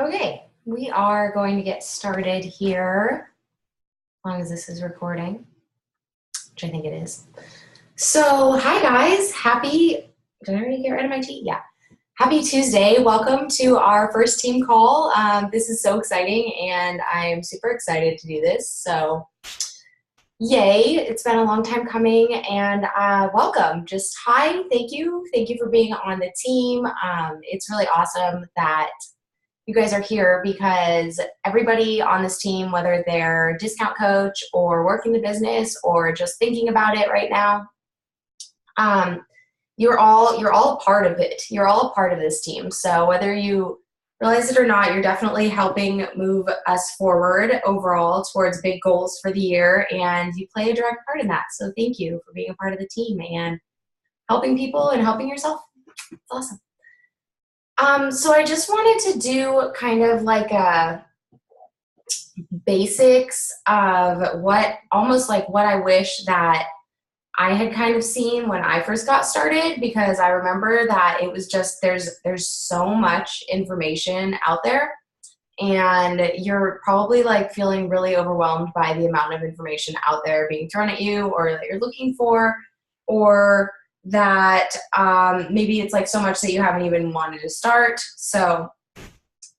Okay, we are going to get started here, as long as this is recording, which I think it is. So, hi guys, did I already get rid of my tea? Yeah. Happy Tuesday. Welcome to our first team call. This is so exciting and I'm super excited to do this. So, yay, it's been a long time coming and welcome. Just hi, thank you. Thank you for being on the team. It's really awesome that you guys are here because everybody on this team, whether they're discount coach or working the business or just thinking about it right now, you're all a part of it. You're all a part of this team. So whether you realize it or not, you're definitely helping move us forward overall towards big goals for the year, and you play a direct part in that. So thank you for being a part of the team and helping people and helping yourself. It's awesome. So I just wanted to do kind of like a basics of almost like what I wish that I had kind of seen when I first got started, because I remember that it was just, there's so much information out there and you're probably like feeling really overwhelmed by the amount of information out there being thrown at you or that you're looking for, or that maybe it's like so much that you haven't even wanted to start. So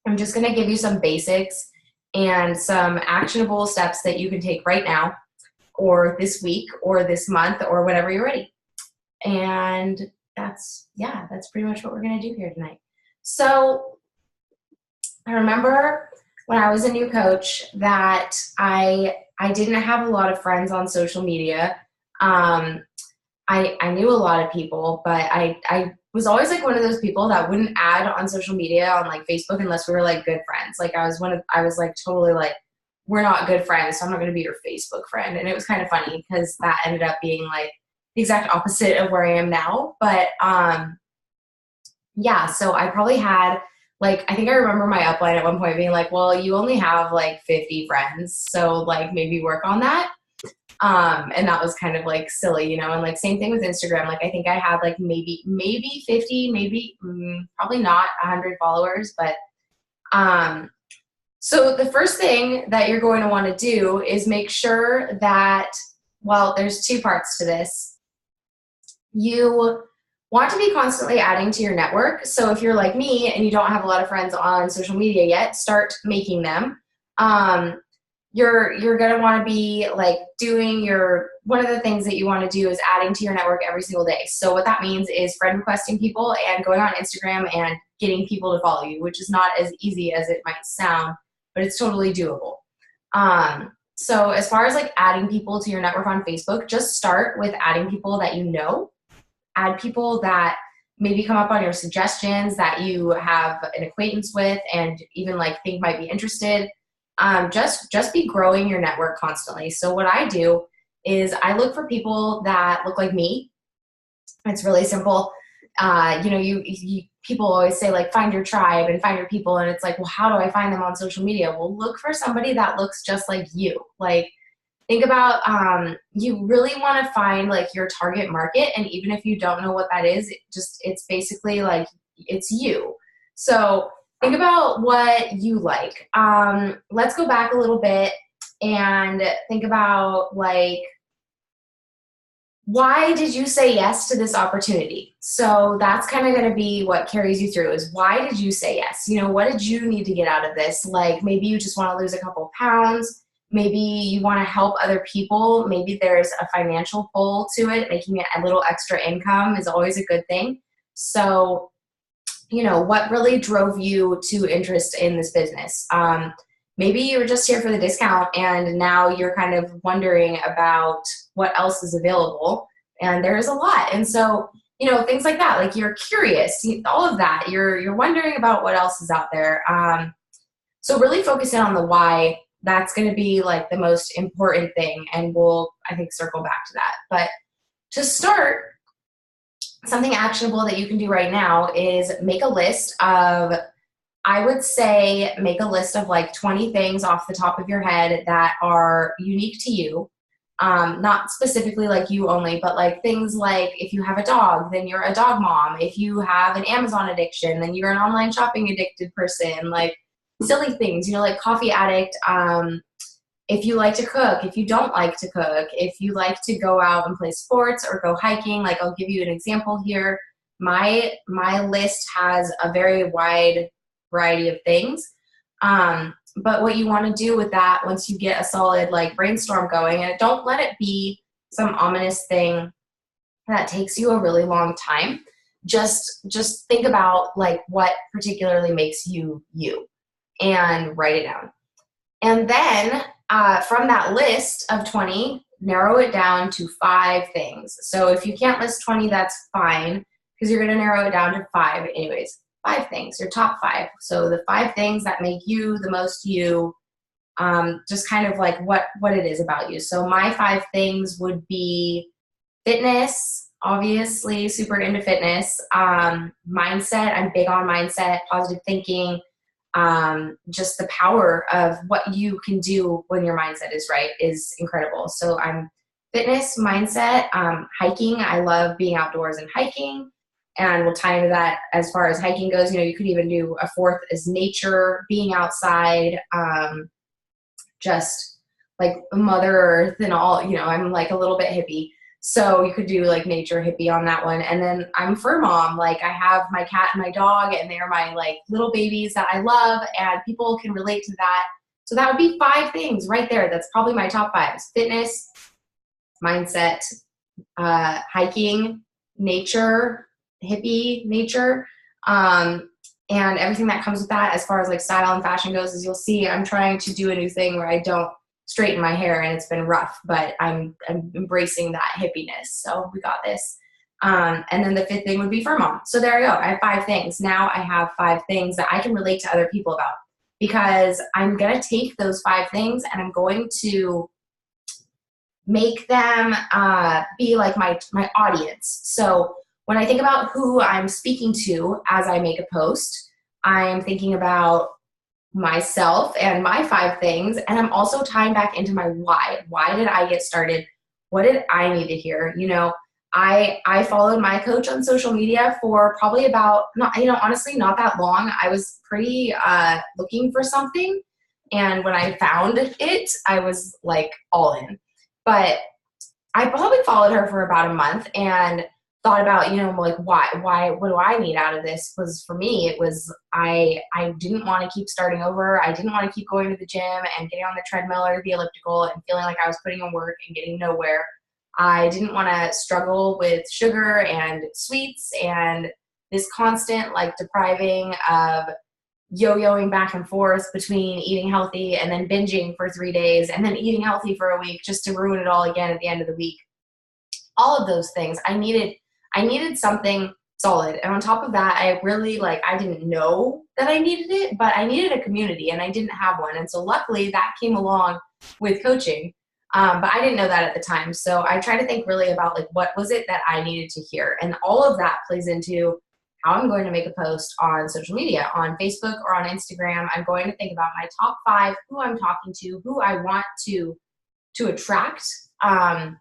I'm just going to give you some basics and some actionable steps that you can take right now or this week or this month or whenever you're ready. And that's pretty much what we're going to do here tonight. So I remember when I was a new coach that I didn't have a lot of friends on social media. I knew a lot of people, but I was always like one of those people that wouldn't add on social media on like Facebook unless we were like good friends. Like I was like totally like, we're not good friends, so I'm not going to be your Facebook friend. And it was kind of funny because that ended up being like the exact opposite of where I am now. But yeah, so I probably had like, I think I remember my upline at one point being like, well, you only have like 50 friends, so like maybe work on that. And that was kind of like silly, and like same thing with Instagram. Like I think I had like maybe 50, maybe probably not 100 followers, but so the first thing that you're going to want to do is make sure that, well, there's two parts to this. You want to be constantly adding to your network. So if you're like me and you don't have a lot of friends on social media yet, start making them. You're going to want to be like one of the things that you want to do is adding to your network every single day. So what that means is friend requesting people and going on Instagram and getting people to follow you, which is not as easy as it might sound, but it's totally doable. So as far as like adding people to your network on Facebook, just start with adding people that you know, add people that maybe come up on your suggestions that you have an acquaintance with and even like think might be interested. Just be growing your network constantly. So what I do is I look for people that look like me. It's really simple. People always say like find your tribe and find your people, and it's like, well, how do I find them on social media? Well, look for somebody that looks just like you. Like think about you really want to find like your target market, and even if you don't know what that is, it's basically like it's you. So think about what you like. Let's go back a little bit and think about like, why did you say yes to this opportunity? So that's kind of going to be what carries you through is why did you say yes? What did you need to get out of this? Like maybe you just want to lose a couple of pounds. Maybe you want to help other people. Maybe there's a financial pull to it. Making it a little extra income is always a good thing. So what really drove you to interest in this business? Maybe you were just here for the discount and now you're kind of wondering about what else is available, and there's a lot. And so, things like that, like you're curious, all of that, you're wondering about what else is out there. So really focus in on the why. That's going to be like the most important thing. And we'll, I think, circle back to that. But to start, something actionable that you can do right now is make a list of, I would say make a list of like 20 things off the top of your head that are unique to you. Not specifically like you only, but like things like if you have a dog, then you're a dog mom. If you have an Amazon addiction, then you're an online shopping addicted person. Like silly things, you know, like coffee addict, if you like to cook, if you don't like to cook, if you like to go out and play sports or go hiking, like I'll give you an example here. My list has a very wide variety of things. But what you want to do with that, once you get a solid like brainstorm going, and don't let it be some ominous thing that takes you a really long time. Just think about like what particularly makes you you, and write it down. And then from that list of 20, narrow it down to 5 things. So if you can't list 20, that's fine, because you're going to narrow it down to 5 anyways. 5 things, your top 5. So the 5 things that make you the most you, just kind of like what it is about you. So my 5 things would be fitness, obviously super into fitness, mindset. I'm big on mindset, positive thinking, just the power of what you can do when your mindset is right is incredible. So I'm fitness, mindset, hiking. I love being outdoors and hiking, and we'll tie into that as far as hiking goes. You know, you could even do a 4th is nature, being outside, just like Mother Earth and all, you know, I'm like a little bit hippie. So you could do like nature hippie on that one. And then I'm fur mom. Like I have my cat and my dog, and they're my like little babies that I love, and people can relate to that. So that would be 5 things right there. That's probably my top 5 is fitness, mindset, hiking, nature, hippie nature, and everything that comes with that as far as like style and fashion goes. As you'll see, I'm trying to do a new thing where I don't straighten my hair, and it's been rough, but I'm embracing that hippiness. So we got this. And then the 5th thing would be fur mom. So there I go. I have 5 things. Now I have 5 things that I can relate to other people about, because I'm going to take those 5 things and I'm going to make them be like my audience. So when I think about who I'm speaking to as I make a post, I'm thinking about myself and my 5 things, and I'm also tying back into my why. Why did I get started? What did I need to hear? You know, I followed my coach on social media for probably about, not, you know, honestly not that long. I was pretty looking for something, and when I found it, I was like all in. But I probably followed her for about a month and thought about, you know, like why, what do I need out of this? Was for me, it was, I didn't want to keep starting over. I didn't want to keep going to the gym and getting on the treadmill or the elliptical and feeling like I was putting in work and getting nowhere. I didn't want to struggle with sugar and sweets and this constant like depriving of yo-yoing back and forth between eating healthy and then binging for 3 days and then eating healthy for a week just to ruin it all again at the end of the week. All of those things. I needed something solid. And on top of that, I really I didn't know that I needed it, but I needed a community and I didn't have one. And so luckily that came along with coaching. But I didn't know that at the time. So I try to think really about like, what was it that I needed to hear? And all of that plays into how I'm going to make a post on social media, on Facebook or on Instagram. I'm going to think about my top 5, who I'm talking to, who I want to attract, and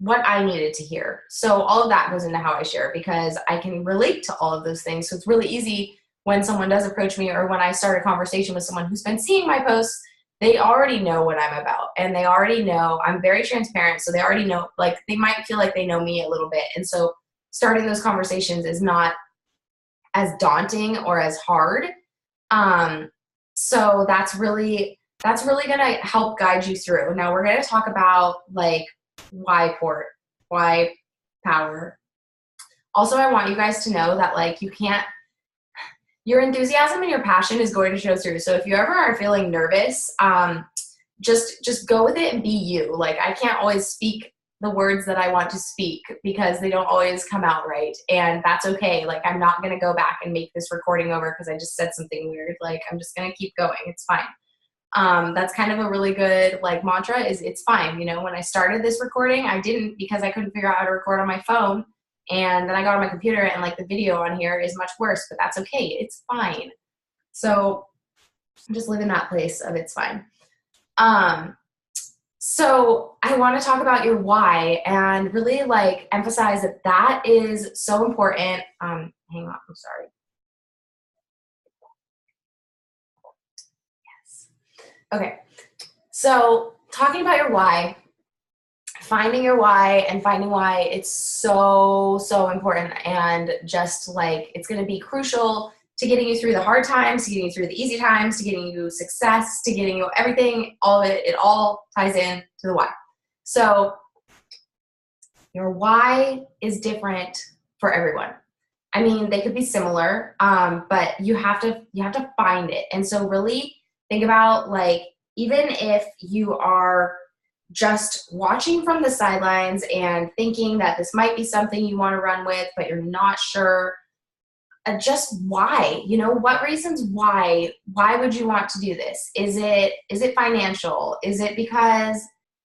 what I needed to hear. So all of that goes into how I share, because I can relate to all of those things. So it's really easy when someone does approach me, or when I start a conversation with someone who's been seeing my posts, they already know what I'm about, and they already know I'm very transparent. So they already know, like they might feel like they know me a little bit. And so starting those conversations is not as daunting or as hard. So that's really going to help guide you through. Now we're going to talk about like why port, why power. Also, I want you guys to know that like your enthusiasm and your passion is going to show through. So if you ever are feeling nervous, just go with it and be you. Like I can't always speak the words that I want to speak because they don't always come out right. And that's okay. Like I'm not going to go back and make this recording over because I just said something weird. Like I'm just going to keep going. It's fine. That's kind of a really good like mantra is it's fine. You know, when I started this recording, I didn't, because I couldn't figure out how to record on my phone. And then I got on my computer and like the video on here is much worse, but that's okay. It's fine. So just live in that place of it's fine. So I want to talk about your why and really like emphasize that that is so important. Hang on, I'm sorry. Okay. So talking about your why, finding your why and finding why it's so important, and just like it's going to be crucial to getting you through the hard times, to getting you through the easy times, to getting you success, to getting you everything, all of it, it all ties in to the why. So your why is different for everyone. I mean, they could be similar, but you have to find it. And so really think about, like, even if you are just watching from the sidelines and thinking that this might be something you want to run with, but you're not sure, just why, what reasons why would you want to do this? Is it financial? Is it because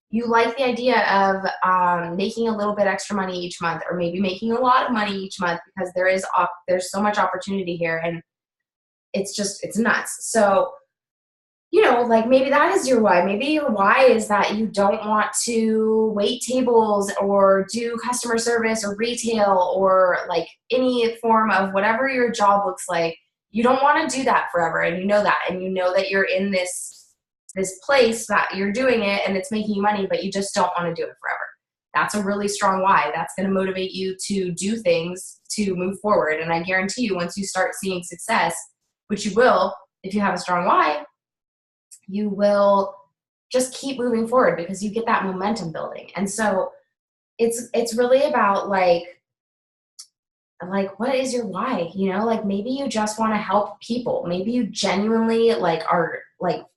you like the idea of making a little bit extra money each month, or maybe making a lot of money each month, because there's so much opportunity here, and it's nuts. So like maybe that is your why. Maybe your why is that you don't want to wait tables or do customer service or retail or like any form of whatever your job looks like. You don't want to do that forever, and you know that, you're in this place that you're doing it and it's making you money, but you just don't want to do it forever. That's a really strong why. That's going to motivate you to do things to move forward. And I guarantee you, once you start seeing success, which you will if you have a strong why, you will just keep moving forward because you get that momentum building. And so it's really about like what is your why? Like maybe you just want to help people. Maybe you genuinely are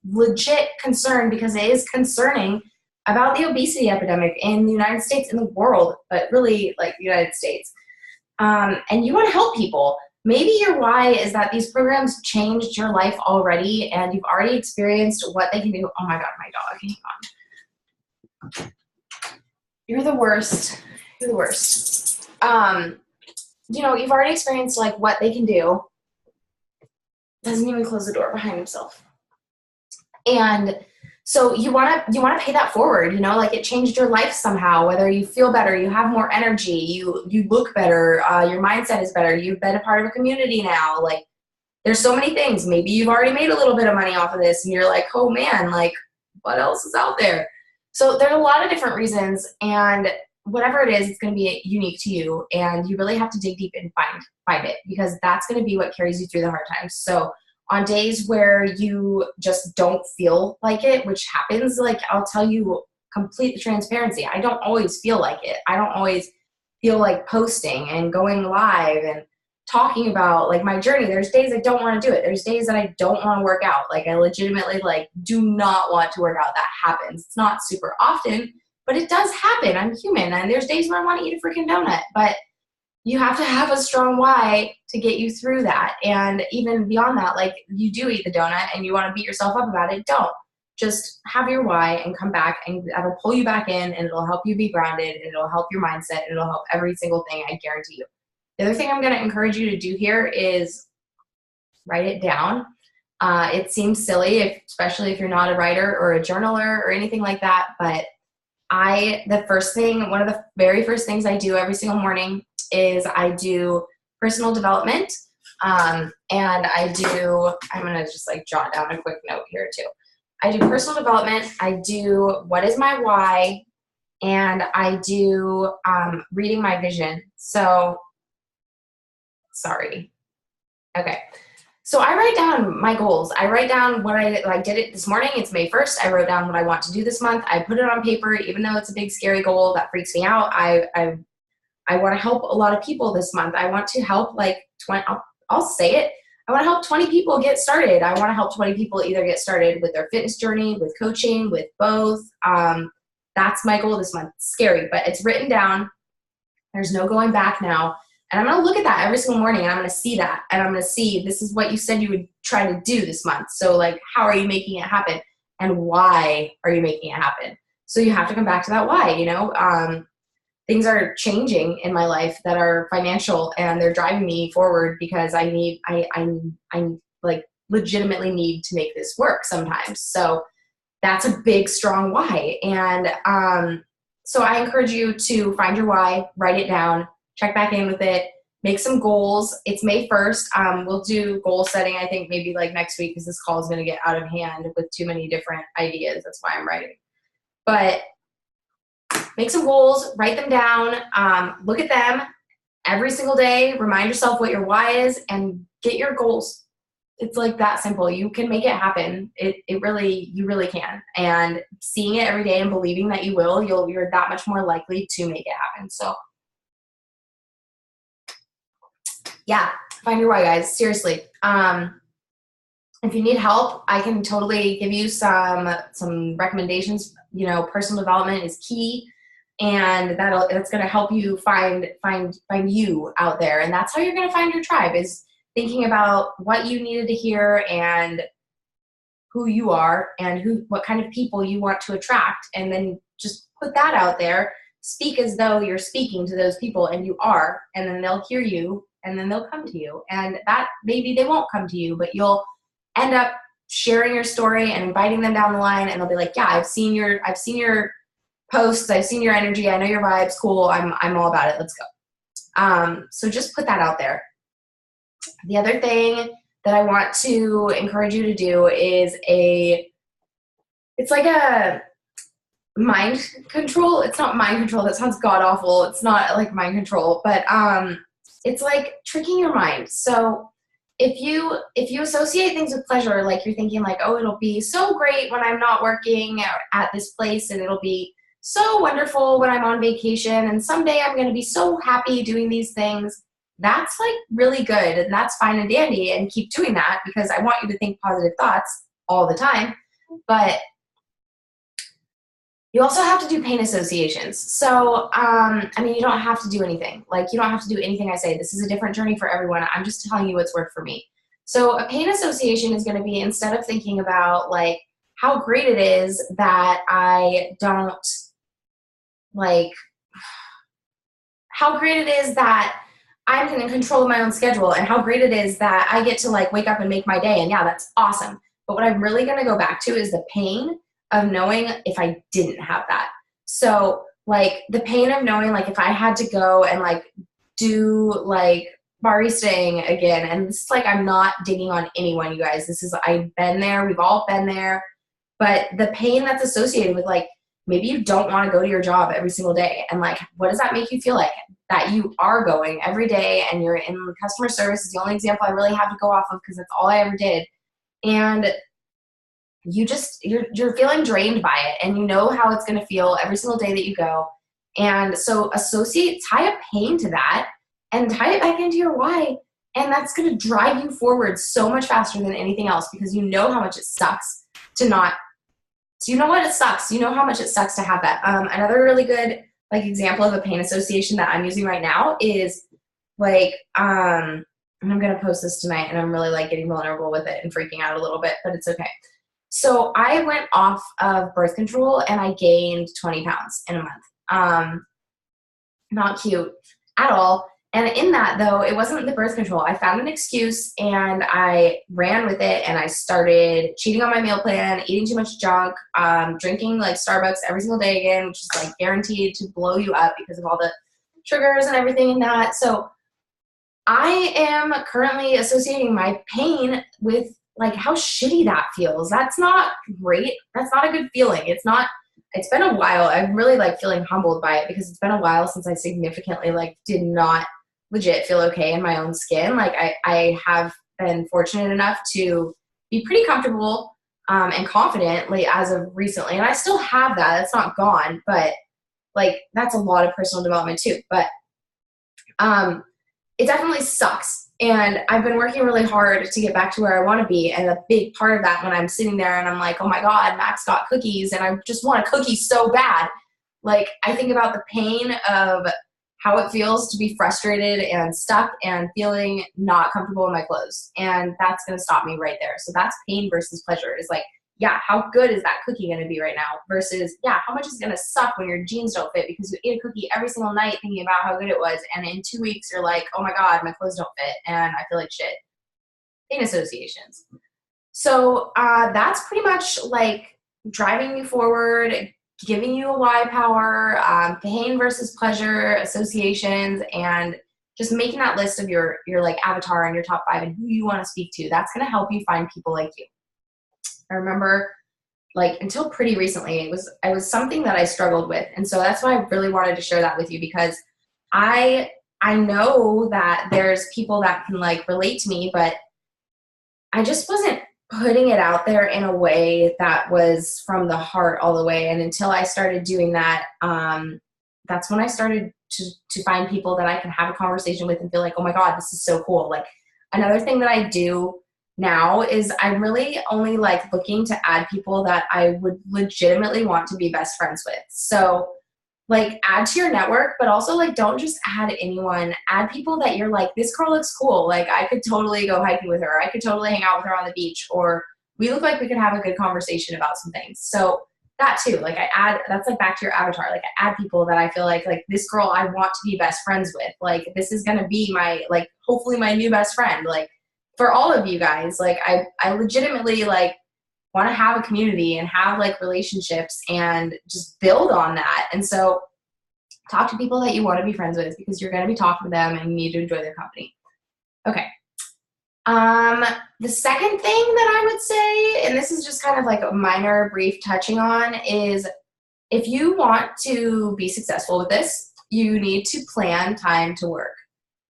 legit concerned, because it is concerning, about the obesity epidemic in the United States, in the world, but really like the United States. And you want to help people. Maybe your why is that these programs changed your life already and you've already experienced what they can do. Oh my God, my dog, hang on. You're the worst. You're the worst. You've already experienced like what they can do. Doesn't even close the door behind himself. And so you want to pay that forward, like it changed your life somehow, whether you feel better, you have more energy, you look better, your mindset is better, you've been a part of a community now. Like there's so many things. Maybe you've already made a little bit of money off of this and you're like, oh man, like what else is out there? So there's a lot of different reasons, and whatever it is, it's going to be unique to you, and you really have to dig deep and find it, because that's going to be what carries you through the hard times. So on days where you just don't feel like it, which happens, like I'll tell you complete transparency, I don't always feel like it. I don't always feel like posting and going live and talking about like my journey. There's days I don't want to do it. There's days that I don't want to work out. Like I legitimately do not want to work out. That happens. It's not super often, but it does happen. I'm human, and there's days where I want to eat a freaking donut, but you have to have a strong why to get you through that. And even beyond that, like you do eat the donut and you want to beat yourself up about it, don't. Just have your why and come back, and that'll pull you back in, and it'll help you be grounded, and it'll help your mindset, and it'll help every single thing, I guarantee you. The other thing I'm going to encourage you to do here is write it down. It seems silly, especially if you're not a writer or a journaler or anything like that, but one of the very first things I do every single morning is I do personal development. And I'm going to just jot down a quick note here too. I do personal development. I do what is my why, and I do reading my vision. So, sorry. Okay. So I write down my goals. I write down what I did it this morning. It's May 1st. I wrote down what I want to do this month. I put it on paper, even though it's a big, scary goal that freaks me out. I want to help a lot of people this month. I want to help 20, I'll say it. I want to help 20 people get started. I want to help 20 people either get started with their fitness journey, with coaching, with both. That's my goal this month. It's scary, but it's written down. There's no going back now. And I'm going to look at that every single morning, and I'm going to see that. And I'm going to see, this is what you said you would try to do this month. So how are you making it happen? And why are you making it happen? So you have to come back to that why, things are changing in my life that are financial, and they're driving me forward because I legitimately need to make this work sometimes. So that's a big, strong why. And so I encourage you to find your why, write it down, check back in with it. make some goals. It's May 1st. We'll do goal setting, I think maybe like next week, because this call is going to get out of hand with too many different ideas. That's why I'm writing. But make some goals, write them down, look at them every single day, remind yourself what your why is, and get your goals. It's like that simple. You can make it happen. You really can. And seeing it every day and believing that you will, you're that much more likely to make it happen. So yeah, find your why, guys. Seriously. If you need help, I can totally give you some recommendations. Personal development is key, and that's going to help you find you out there. And that's how you're going to find your tribe, is thinking about what you needed to hear and who you are and what kind of people you want to attract, and then just put that out there. Speak as though you're speaking to those people, and you are, and then they'll hear you, and then they'll come to you. And that maybe they won't come to you, but you'll end up sharing your story and inviting them down the line, and they'll be like, yeah, I've seen your posts, I've seen your energy, I know your vibes, cool, I'm all about it, let's go. So just put that out there. The other thing that I want to encourage you to do is it's like a mind control. It's not mind control, that sounds god awful. It's not like mind control, but it's like tricking your mind. So if you associate things with pleasure, like you're thinking like, oh, it'll be so great when I'm not working at this place, and it'll be so wonderful when I'm on vacation, and someday I'm going to be so happy doing these things. That's like really good, and that's fine and dandy, and keep doing that, because I want you to think positive thoughts all the time. But you also have to do pain associations. So, you don't have to do anything. Like, you don't have to do anything I say. This is a different journey for everyone. I'm just telling you what's worked for me. So a pain association is going to be, instead of thinking about like how great it is that I don't how great it is that I'm in control of my own schedule, and how great it is that I get to like wake up and make my day. And yeah, that's awesome. But what I'm really going to go back to is the pain of knowing if I didn't have that. So like the pain of knowing like if I had to go and like do like baristaing again, and it's like, I'm not digging on anyone, you guys. I've been there. We've all been there. But the pain that's associated with like, maybe you don't want to go to your job every single day. And like, what does that make you feel like? That you are going every day, and you're in customer service is the only example I really have to go off of, because that's all I ever did. And you're feeling drained by it, and you know how it's going to feel every single day that you go. And so tie a pain to that and tie it back into your why. And that's going to drive you forward so much faster than anything else, because you know how much it sucks to not. So you know what? It sucks. You know how much it sucks to have that. Another really good like example of a pain association that I'm using right now is like, and I'm going to post this tonight, and I'm really like getting vulnerable with it and freaking out a little bit, but it's okay. So I went off of birth control, and I gained 20 pounds in a month. Not cute at all. And in that, though, it wasn't the birth control. I found an excuse, and I ran with it, and I started cheating on my meal plan, eating too much junk, drinking like Starbucks every single day again, which is like guaranteed to blow you up because of all the sugars and everything in that. So I am currently associating my pain with like how shitty that feels. That's not great. That's not a good feeling. It's been a while. I'm really like feeling humbled by it, because it's been a while since I significantly like did not legit feel okay in my own skin. Like I have been fortunate enough to be pretty comfortable and confident like as of recently. And I still have that. It's not gone, but like that's a lot of personal development too. But it definitely sucks. And I've been working really hard to get back to where I want to be. And a big part of that, when I'm sitting there and I'm like, oh my God, Max got cookies and I just want a cookie so bad. Like I think about the pain of how it feels to be frustrated and stuck and feeling not comfortable in my clothes. And that's going to stop me right there. So that's pain versus pleasure. Is like, yeah, how good is that cookie going to be right now? Versus, yeah, how much is going to suck when your jeans don't fit because you ate a cookie every single night thinking about how good it was. And in 2 weeks, you're like, oh my God, my clothes don't fit and I feel like shit. Pain associations. So that's pretty much like driving you forward, giving you a why power, pain versus pleasure associations, and just making that list of your like avatar and your top 5 and who you want to speak to, that's going to help you find people like you. I remember like until pretty recently, it was something that I struggled with. And so that's why I really wanted to share that with you, because I know that there's people that can like relate to me, but I just wasn't putting it out there in a way that was from the heart all the way. And until I started doing that, that's when I started to find people that I can have a conversation with and feel like, oh my God, this is so cool. Like another thing that I do now is I'm really only like looking to add people that I would legitimately want to be best friends with. So like add to your network, but also like don't just add anyone. Add people that you're like, this girl looks cool. Like I could totally go hiking with her. I could totally hang out with her on the beach, or we look like we could have a good conversation about some things. So that too, like I add, that's like back to your avatar. Like I add people that I feel like this girl I want to be best friends with. Like this is going to be my, like hopefully my new best friend. Like for all of you guys, like I legitimately like want to have a community and have like relationships and just build on that. And so talk to people that you want to be friends with, because you're going to be talking to them and you need to enjoy their company. Okay. The second thing that I would say, and this is just kind of like a minor brief touching on, is if you want to be successful with this, you need to plan time to work.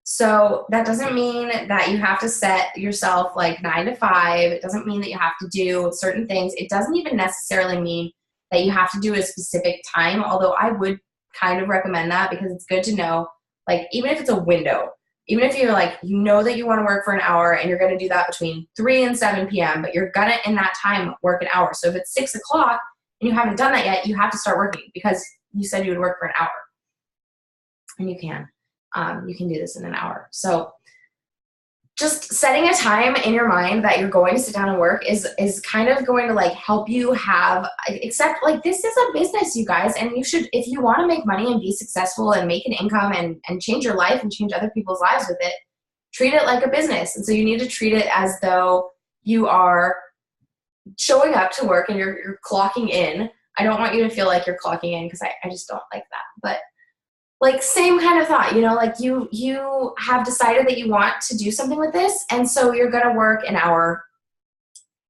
So that doesn't mean that you have to set yourself like 9 to 5. It doesn't mean that you have to do certain things. It doesn't even necessarily mean that you have to do a specific time, although I would kind of recommend that, because it's good to know, like, even if it's a window, even if you're like, you know that you want to work for an hour and you're going to do that between 3 and 7 p.m., but you're going to, in that time, work an hour. So if it's 6 o'clock and you haven't done that yet, you have to start working because you said you would work for an hour. And you can. You can do this in an hour. So just setting a time in your mind that you're going to sit down and work is kind of going to like help you have, except like this is a business, you guys, and you should, if you want to make money and be successful and make an income and change your life and change other people's lives with it, treat it like a business. And so you need to treat it as though you are showing up to work and you're clocking in. I don't want you to feel like you're clocking in, because I just don't like that. But like same kind of thought, you know, like you have decided that you want to do something with this, and so you're going to work an hour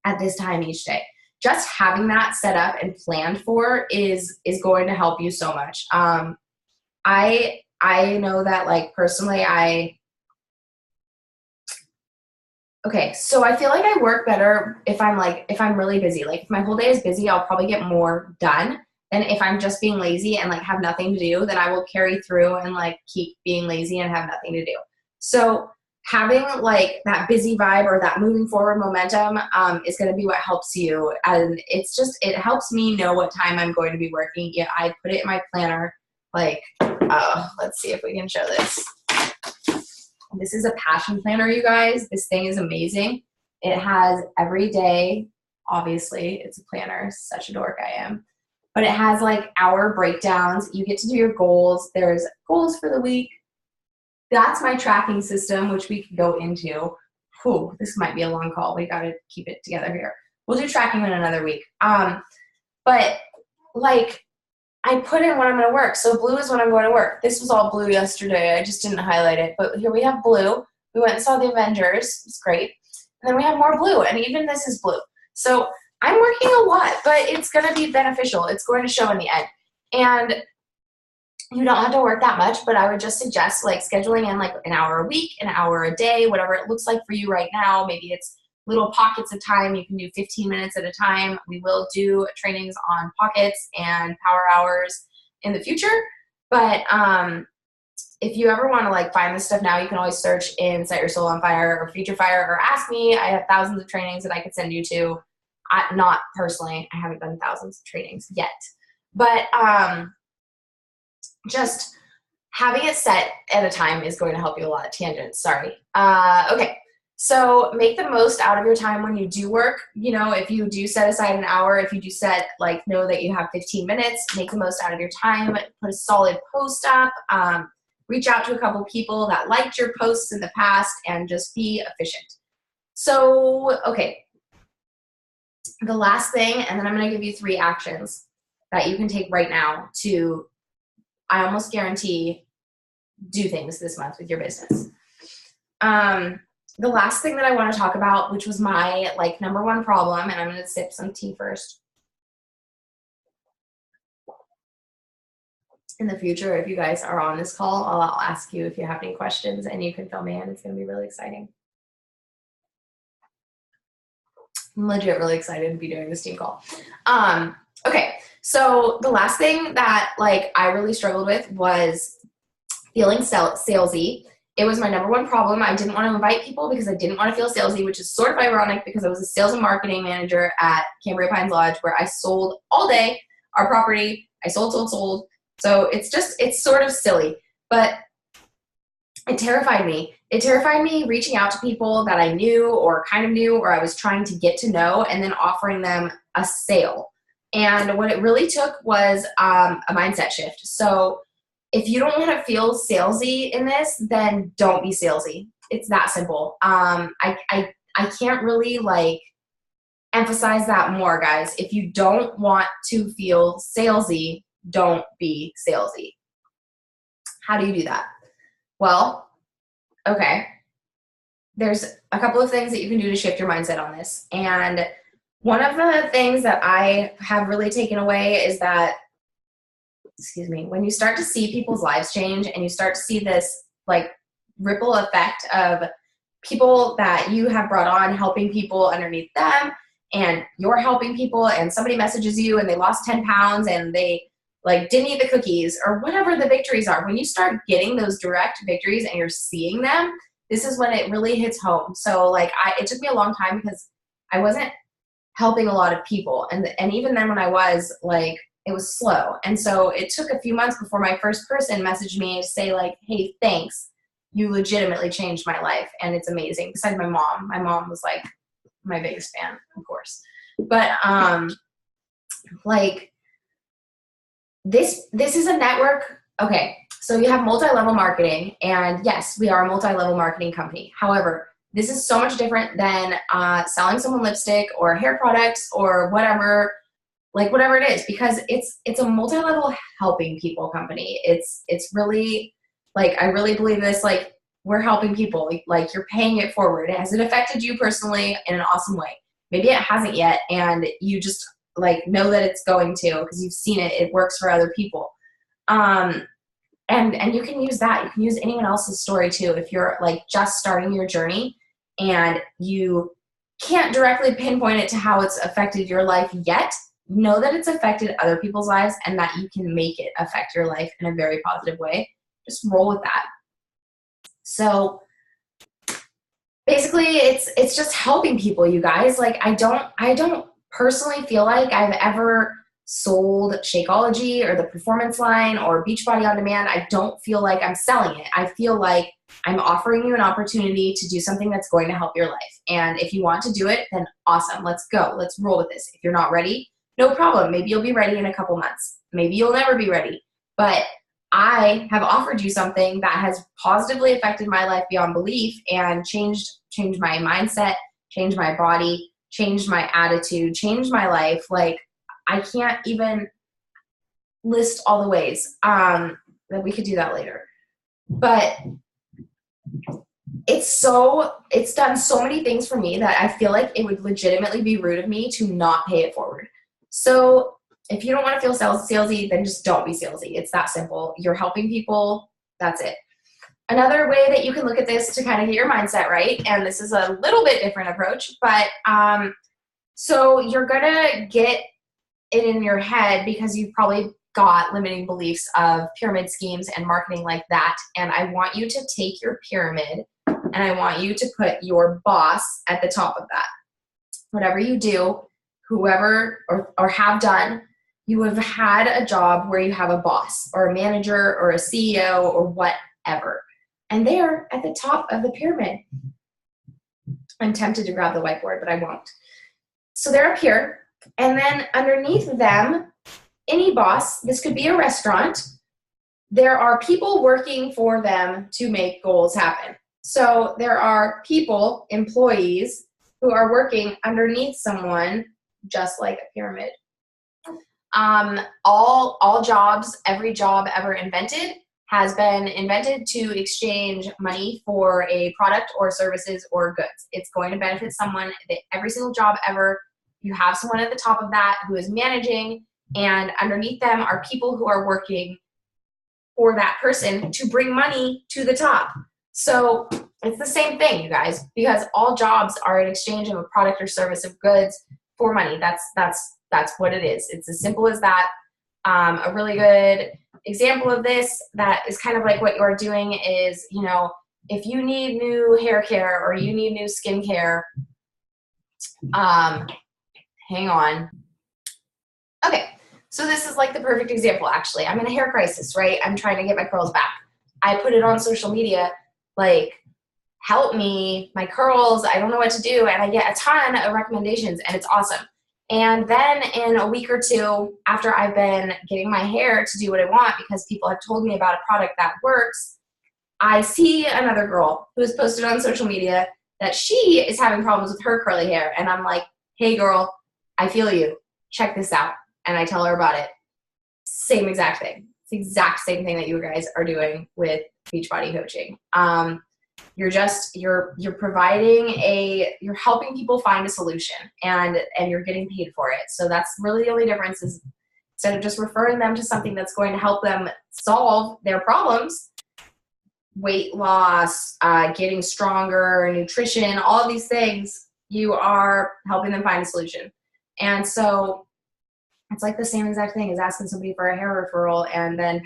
at this time each day. Just having that set up and planned for is going to help you so much. I know that like personally okay, so I feel like I work better if I'm really busy. Like if my whole day is busy, I'll probably get more done. And if I'm just being lazy and like have nothing to do, then I will carry through and like keep being lazy and have nothing to do. So having like that busy vibe or that moving forward momentum is going to be what helps you. And it helps me know what time I'm going to be working. Yeah, I put it in my planner. Like, let's see if we can show this. This is a passion planner, you guys. This thing is amazing. It has every day, obviously, it's a planner. Such a dork I am. But it has like hour breakdowns. You get to do your goals. There's goals for the week. That's my tracking system, which we can go into. Whew, this might be a long call. We got to keep it together here. We'll do tracking in another week. But like I put in when I'm going to work. So blue is when I'm going to work. This was all blue yesterday. I just didn't highlight it. But here we have blue. We went and saw the Avengers. It's great. And then we have more blue. And even this is blue. So I'm working a lot, but it's going to be beneficial. It's going to show in the end. And you don't have to work that much, but I would just suggest like scheduling in like an hour a week, an hour a day, whatever it looks like for you right now. Maybe it's little pockets of time. You can do 15 minutes at a time. We will do trainings on pockets and power hours in the future. But if you ever want to like find this stuff now, you can always search in Set Your Soul on Fire or Future Fire, or ask me. I have thousands of trainings that I could send you to. Not personally, I haven't done thousands of trainings yet, but just having it set at a time is going to help you a lot. Tangents, sorry. Okay, so make the most out of your time when you do work. You know, if you do set aside an hour, if you do set, like, know that you have 15 minutes, make the most out of your time, put a solid post up, reach out to a couple people that liked your posts in the past, and just be efficient. So, okay. The last thing, and then I'm going to give you 3 actions that you can take right now to, I almost guarantee, do things this month with your business. The last thing that I want to talk about, which was my like number one problem, and I'm going to sip some tea first. In the future, if you guys are on this call, I'll ask you if you have any questions and you can fill me in. It's going to be really exciting. I'm legit really excited to be doing this team call. Okay, so the last thing that like I really struggled with was feeling salesy. It was my number one problem. I didn't want to invite people because I didn't want to feel salesy, which is sort of ironic because I was a sales and marketing manager at Cambria Pines Lodge where I sold all day our property. I sold. So it's sort of silly, but it terrified me. It terrified me reaching out to people that I knew or kind of knew or I was trying to get to know and then offering them a sale. And what it really took was a mindset shift. So if you don't want to feel salesy in this, then don't be salesy. It's that simple. I can't really like emphasize that more, guys. If you don't want to feel salesy, don't be salesy. How do you do that? Well, okay. There's a couple of things that you can do to shift your mindset on this. And one of the things that I have really taken away is that, when you start to see people's lives change and you start to see this like ripple effect of people that you have brought on helping people underneath them, and you're helping people and somebody messages you and they lost 10 pounds and they like didn't eat the cookies or whatever the victories are. When you start getting those direct victories and you're seeing them, this is when it really hits home. So like it took me a long time because I wasn't helping a lot of people. And even then when I was like, it was slow. And so it took a few months before my first person messaged me to say like, hey, thanks. You legitimately changed my life. And it's amazing. Besides my mom was like my biggest fan, of course. But like this is a network. Okay. So you have multi-level marketing, and yes, we are a multi-level marketing company. However, this is so much different than selling someone lipstick or hair products or whatever it is, because it's a multi-level helping people company. It's really like, I really believe this, like we're helping people, like you're paying it forward. Has it affected you personally in an awesome way? Maybe it hasn't yet, and you just like know that it's going to because you've seen it works for other people. And you can use that. You can use anyone else's story too. If you're like just starting your journey and you can't directly pinpoint it to how it's affected your life yet, know that it's affected other people's lives and that you can make it affect your life in a very positive way. Just roll with that. So basically it's just helping people, you guys. Like I don't personally feel like I've ever sold Shakeology or the Performance Line or Beachbody On Demand. I don't feel like I'm selling it. I feel like I'm offering you an opportunity to do something that's going to help your life. And if you want to do it, then awesome. Let's go. Let's roll with this. If you're not ready, no problem. Maybe you'll be ready in a couple months. Maybe you'll never be ready. But I have offered you something that has positively affected my life beyond belief and changed my mindset, changed my body, changed my attitude, changed my life. Like I can't even list all the ways that we could do that later. But it's done so many things for me that I feel like it would legitimately be rude of me to not pay it forward. So if you don't want to feel salesy, then just don't be salesy. It's that simple. You're helping people. That's it. Another way that you can look at this to kind of get your mindset right, and this is a little bit different approach, but so you're going to get it in your head because you've probably got limiting beliefs of pyramid schemes and marketing like that. And I want you to take your pyramid and I want you to put your boss at the top of that. Whatever you do, whoever or have done, you have had a job where you have a boss or a manager or a CEO or whatever. And they're at the top of the pyramid. I'm tempted to grab the whiteboard, but I won't. So they're up here. And then underneath them, any boss, this could be a restaurant, there are people working for them to make goals happen. So there are people, employees, who are working underneath someone just like a pyramid. All jobs, every job ever invented has been invented to exchange money for a product or services or goods. It's going to benefit someone. Every single job ever, you have someone at the top of that who is managing, and underneath them are people who are working for that person to bring money to the top. So it's the same thing, you guys, because all jobs are an exchange of a product or service of goods for money. That's what it is. It's as simple as that. A really good example of this that is kind of like what you're doing is, you know, if you need new hair care or you need new skin care, hang on. Okay, so this is like the perfect example, actually. I'm in a hair crisis, right? I'm trying to get my curls back. I put it on social media, like, help me, my curls, I don't know what to do, and I get a ton of recommendations, and it's awesome. And then in a week or two, after I've been getting my hair to do what I want because people have told me about a product that works, I see another girl who has posted on social media that she is having problems with her curly hair. And I'm like, hey girl, I feel you. Check this out. And I tell her about it. Same exact thing. It's the exact same thing that you guys are doing with Beachbody coaching. You're providing you're helping people find a solution, and you're getting paid for it. So that's really the only difference, is instead of just referring them to something that's going to help them solve their problems, weight loss, getting stronger, nutrition, all of these things, you are helping them find a solution. And so it's like the same exact thing as asking somebody for a hair referral and then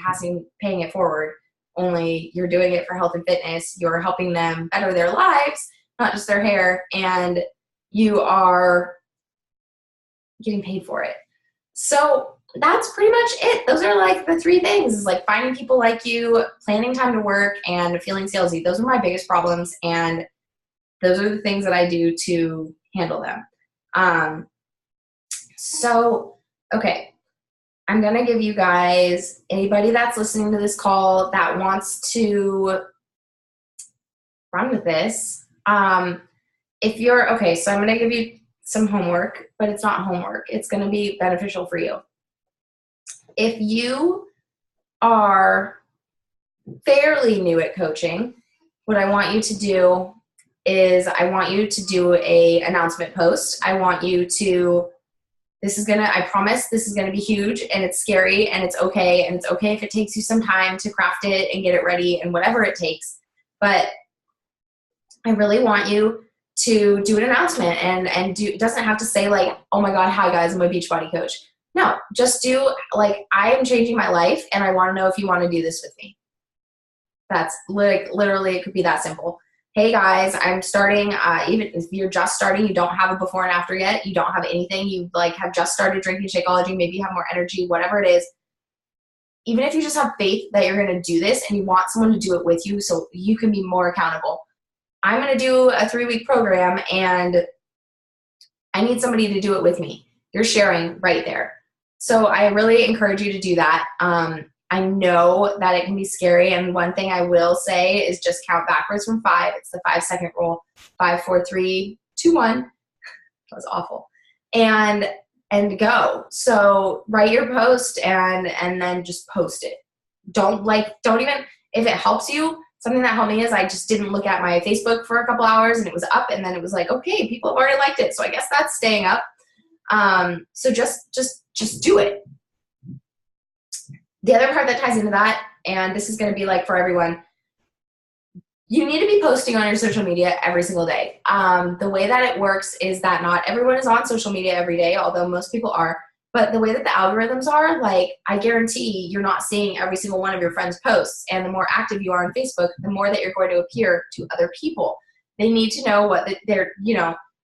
paying it forward. Only you're doing it for health and fitness. You're helping them better their lives, not just their hair, and you are getting paid for it. So that's pretty much it. Those are like the three things, is like finding people like you, planning time to work, and feeling salesy. Those are my biggest problems, and those are the things that I do to handle them. Okay. I'm going to give you guys, anybody that's listening to this call that wants to run with this, if you're, okay, so I'm going to give you some homework, but it's not homework. It's going to be beneficial for you. If you are fairly new at coaching, what I want you to do is I want you to do a announcement post. I want you to I promise this is going to be huge, and it's scary, and it's okay. And it's okay if it takes you some time to craft it and get it ready and whatever it takes. But I really want you to do an announcement, and it doesn't have to say like, oh my God, hi guys, I'm a Beachbody coach. No, just do like, I am changing my life and I want to know if you want to do this with me. That's like, literally, it could be that simple. Hey guys, I'm starting, even if you're just starting, you don't have a before and after yet, you don't have anything, you like have just started drinking Shakeology, maybe you have more energy, whatever it is. Even if you just have faith that you're going to do this and you want someone to do it with you so you can be more accountable. I'm going to do a 3-week program and I need somebody to do it with me. You're sharing right there. So I really encourage you to do that. I know that it can be scary, and one thing I will say is just count backwards from 5. It's the 5-second rule. 5, 4, 3, 2, 1. That was awful. And go. So write your post and then just post it. Don't even, if it helps you, something that helped me is I just didn't look at my Facebook for a couple hours and it was up, and then it was like, okay, people have already liked it. So I guess that's staying up. So just do it. The other part that ties into that, and this is going to be like for everyone, you need to be posting on your social media every single day. The way that it works is that not everyone is on social media every day, although most people are. But the way that the algorithms are, like, I guarantee you're not seeing every single one of your friends' posts. And the more active you are on Facebook, the more that you're going to appear to other people. They need to know what they're,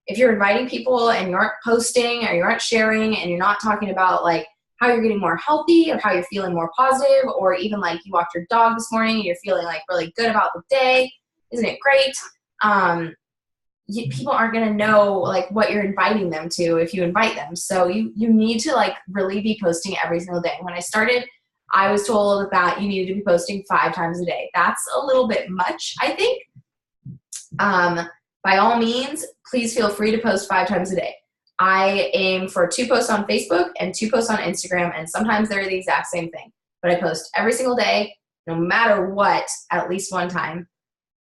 if you're inviting people and you aren't posting or you aren't sharing and you're not talking about, like, how you're getting more healthy or how you're feeling more positive, or even like you walked your dog this morning and you're feeling like really good about the day. Isn't it great? People aren't going to know like what you're inviting them to if you invite them. So you need to like really be posting every single day. When I started, I was told that you needed to be posting 5 times a day. That's a little bit much, I think. By all means, please feel free to post 5 times a day. I aim for 2 posts on Facebook and 2 posts on Instagram, and sometimes they're the exact same thing. But I post every single day. no matter what, at least one time.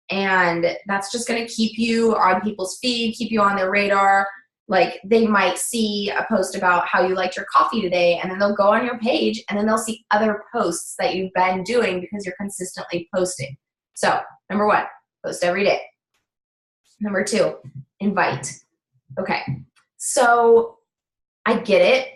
And that's just going to keep you on people's feed, keep you on their radar. Like, they might see a post about how you liked your coffee today, and then they'll go on your page, and then they'll see other posts that you've been doing because you're consistently posting. So, number 1, post every day. Number 2, invite. Okay, so I get it.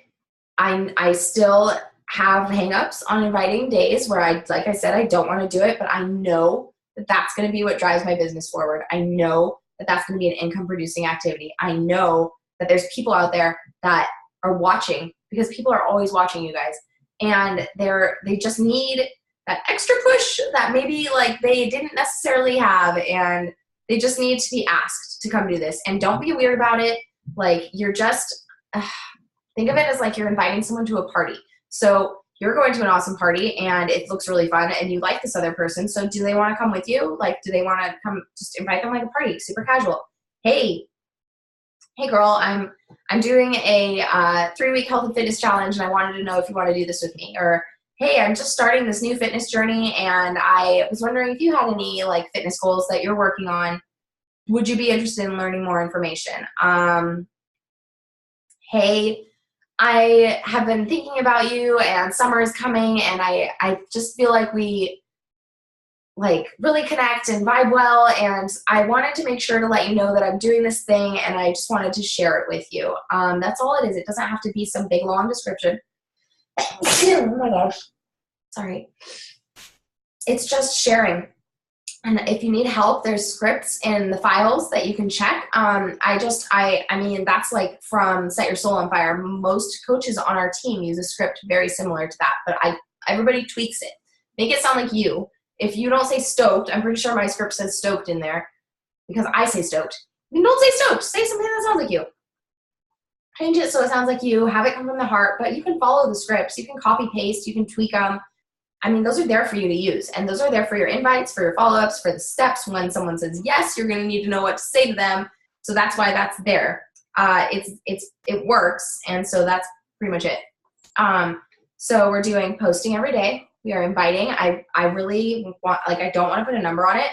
I still have hangups on inviting days where like I said, I don't want to do it, but I know that that's going to be what drives my business forward. I know that that's going to be an income producing activity. I know that there's people out there that are watching, because people are always watching, you guys. And they just need that extra push that maybe like they didn't necessarily have, and they just need to be asked to come do this. And don't be weird about it. Like, you're just, think of it as like you're inviting someone to a party. So you're going to an awesome party and it looks really fun and you like this other person. So do they want to come with you? Like, do they want to come, just invite them like a party, super casual. Hey girl, I'm doing a 3-week health and fitness challenge and I wanted to know if you want to do this with me. Or, hey, I'm just starting this new fitness journey and I was wondering if you had any like fitness goals that you're working on. Would you be interested in learning more information? Hey, I have been thinking about you and summer is coming and I just feel like we like really connect and vibe well, and I wanted to make sure to let you know that I'm doing this thing and I just wanted to share it with you. That's all it is. It doesn't have to be some big long description. Oh my gosh. Sorry. It's just sharing. And if you need help, there's scripts in the files that you can check. I mean, that's like from Set Your Soul on Fire. Most coaches on our team use a script very similar to that, but everybody tweaks it. Make it sound like you. If you don't say stoked, I'm pretty sure my script says stoked in there because I say stoked. You don't say stoked. Say something that sounds like you. Change it so it sounds like you. Have it come from the heart, but you can follow the scripts. You can copy paste. You can tweak them. I mean, those are there for you to use, and those are there for your invites, for your follow-ups, for the steps. When someone says yes, you're going to need to know what to say to them. So that's why that's there. It works, and so that's pretty much it. So we're doing posting every day. We are inviting. I really want, like, I don't want to put a number on it,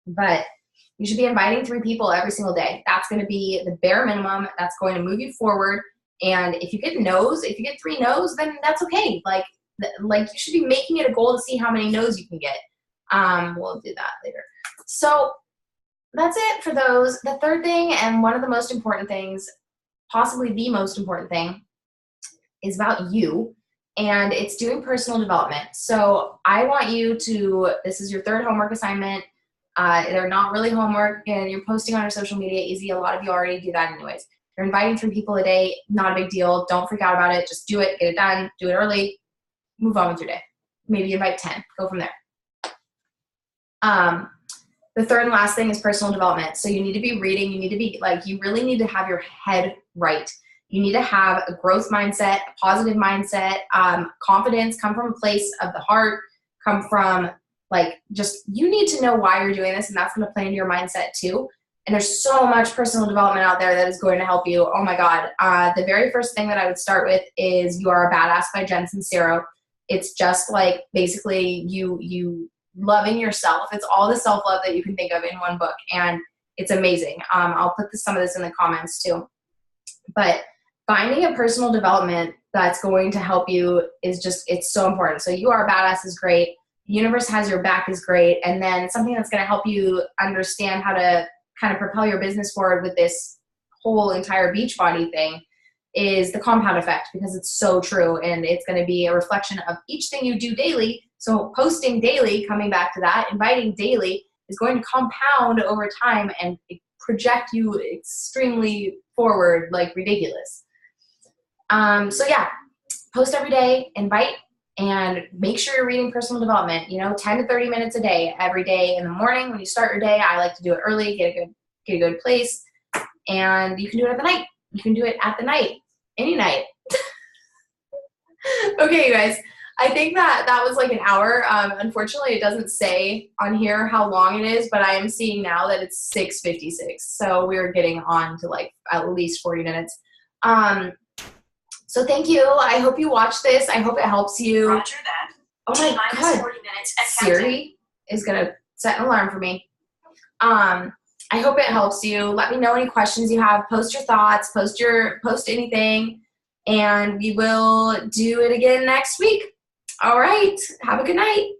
but you should be inviting 3 people every single day. That's going to be the bare minimum. That's going to move you forward. And if you get no's, if you get 3 no's, then that's okay. Like you should be making it a goal to see how many no's you can get. We'll do that later. So that's it for those. The third thing, and one of the most important things, possibly the most important thing, is about you, and it's doing personal development. So I want you to, this is your 3rd homework assignment. They're not really homework, and you're posting on your social media easy. A lot of you already do that anyways. You're inviting 3 people a day, not a big deal. Don't freak out about it. Just do it, get it done, do it early, move on with your day. Maybe invite 10, go from there. The third and last thing is personal development. So you need to be reading. You need to be like, you really need to have your head right. You need to have a growth mindset, a positive mindset, confidence, come from a place of the heart, come from like, just, you need to know why you're doing this, and that's going to play into your mindset too. And there's so much personal development out there that is going to help you. Oh my God. The very first thing that I would start with is You Are a Badass by Jen Sincero. It's just like basically you loving yourself. It's all the self-love that you can think of in one book, and it's amazing. I'll put some of this in the comments too. But finding a personal development that's going to help you is just, it's so important. So You Are a Badass is great. The Universe Has Your Back is great. And then something that's going to help you understand how to kind of propel your business forward with this whole entire Beachbody thing is The Compound Effect, because it's so true, and it's going to be a reflection of each thing you do daily. So posting daily, coming back to that, inviting daily is going to compound over time and project you extremely forward like ridiculous. So yeah, post every day, invite, and make sure you're reading personal development, 10 to 30 minutes a day, every day in the morning when you start your day. I like to do it early, get a good place, and you can do it at the night. You can do it at the night, any night. Okay, you guys, I think that was like an hour. Unfortunately, it doesn't say on here how long it is, but I am seeing now that it's 6:56. So we're getting on to like at least 40 minutes. So thank you. I hope you watch this. I hope it helps you. Roger that. Oh my God. 40 minutes Siri is going to set an alarm for me. I hope it helps you. Let me know any questions you have. Post your thoughts, post anything, and we will do it again next week. All right. Have a good night.